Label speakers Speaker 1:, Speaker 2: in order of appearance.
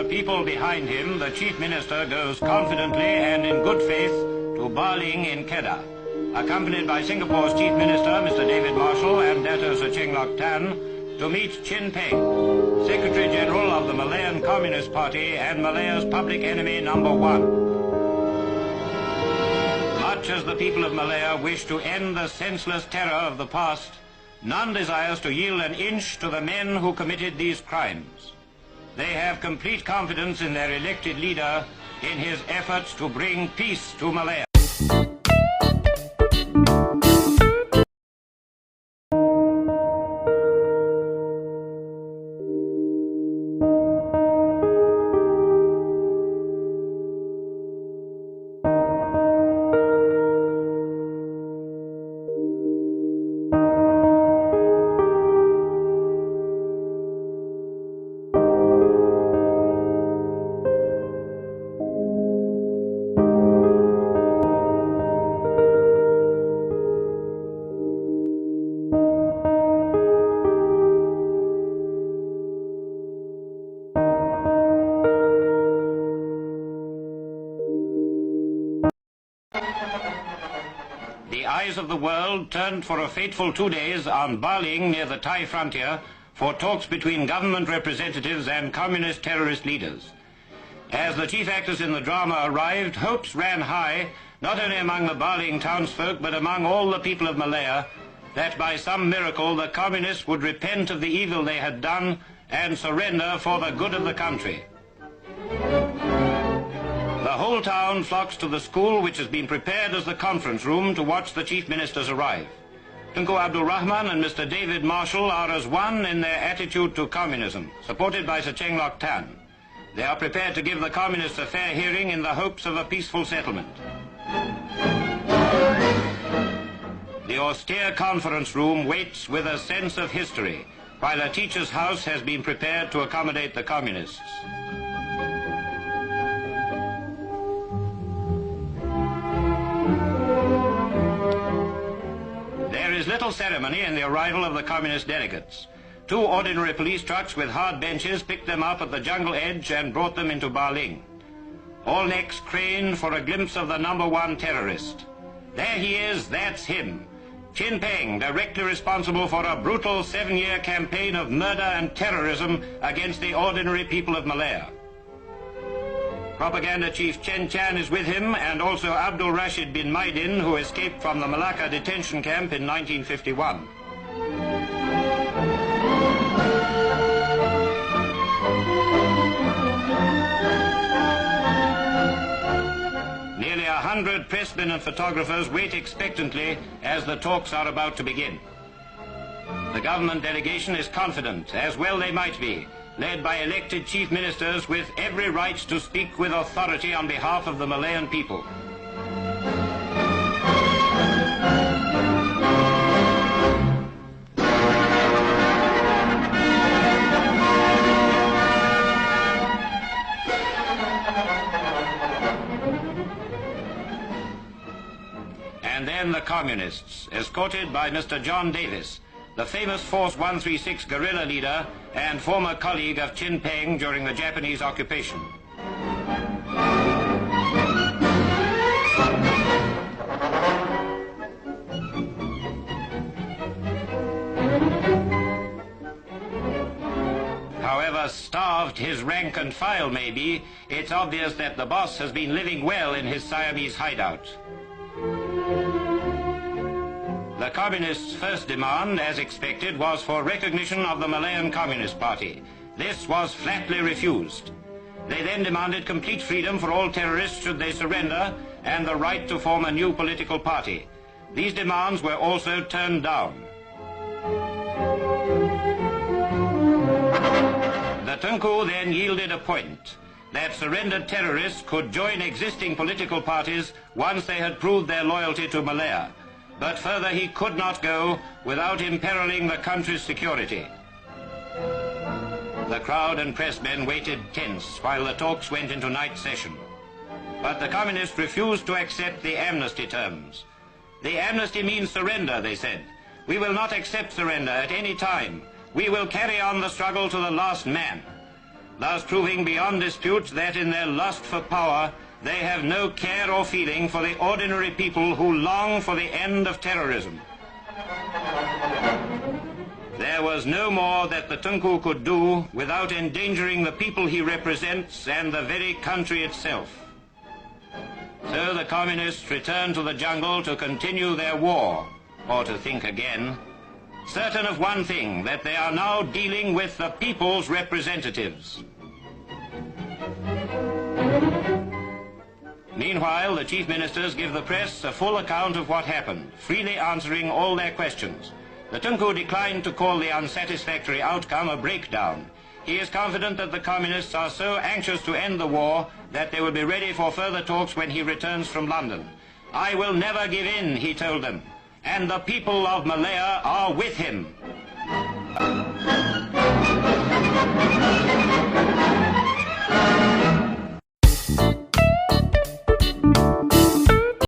Speaker 1: people behind him, the Chief Minister goes confidently and in good faith to Baling in Kedah, accompanied by Singapore's Chief Minister, Mr. David Marshall, and Dato Sir Cheng Lok Tan, to meet Chin Peng, Secretary General of the Malayan Communist Party and Malaya's public enemy number one. Much as the people of Malaya wish to end the senseless terror of the past, none desires to yield an inch to the men who committed these crimes. They have complete confidence in their elected leader in his efforts to bring peace to Malaya. The eyes of the world turned for a fateful 2 days on Baling near the Thai frontier for talks between government representatives and communist terrorist leaders. As the chief actors in the drama arrived, hopes ran high, not only among the Baling townsfolk but among all the people of Malaya, that by some miracle the communists would repent of the evil they had done and surrender for the good of the country. The whole town flocks to the school which has been prepared as the conference room to watch the chief ministers arrive. Tunku Abdul Rahman and Mr. David Marshall are as one in their attitude to communism, supported by Sir Cheng Lok Tan. They are prepared to give the communists a fair hearing in the hopes of a peaceful settlement. The austere conference room waits with a sense of history, while a teacher's house has been prepared to accommodate the communists. There is little ceremony in the arrival of the communist delegates. 2 ordinary police trucks with hard benches picked them up at the jungle edge and brought them into Baling. All necks craned for a glimpse of the number one terrorist. There he is, that's him. Chin Peng, directly responsible for a brutal 7-year campaign of murder and terrorism against the ordinary people of Malaya. Propaganda Chief Chen Chan is with him, and also Abdul Rashid bin Maidin, who escaped from the Malacca detention camp in 1951. Nearly 100 pressmen and photographers wait expectantly as the talks are about to begin. The government delegation is confident, as well they might be, led by elected chief ministers with every right to speak with authority on behalf of the Malayan people. And then the communists, escorted by Mr. John Davis, the famous Force 136 guerrilla leader and former colleague of Chin Peng during the Japanese occupation. However starved his rank and file may be, it's obvious that the boss has been living well in his Siamese hideout. The communists' first demand, as expected, was for recognition of the Malayan Communist Party. This was flatly refused. They then demanded complete freedom for all terrorists should they surrender, and the right to form a new political party. These demands were also turned down. The Tunku then yielded a point that surrendered terrorists could join existing political parties once they had proved their loyalty to Malaya. But further he could not go without imperiling the country's security. The crowd and pressmen waited tense while the talks went into night session. But the communists refused to accept the amnesty terms. The amnesty means surrender, they said. We will not accept surrender at any time. We will carry on the struggle to the last man. thus proving beyond dispute that in their lust for power they have no care or feeling for the ordinary people who long for the end of terrorism. There was no more that the Tunku could do without endangering the people he represents and the very country itself. So the communists returned to the jungle to continue their war, or to think again, certain of one thing, that they are now dealing with the people's representatives. Meanwhile, the chief ministers give the press a full account of what happened, freely answering all their questions. The Tunku declined to call the unsatisfactory outcome a breakdown. He is confident that the communists are so anxious to end the war that they will be ready for further talks when he returns from London. I will never give in, he told them, and the people of Malaya are with him.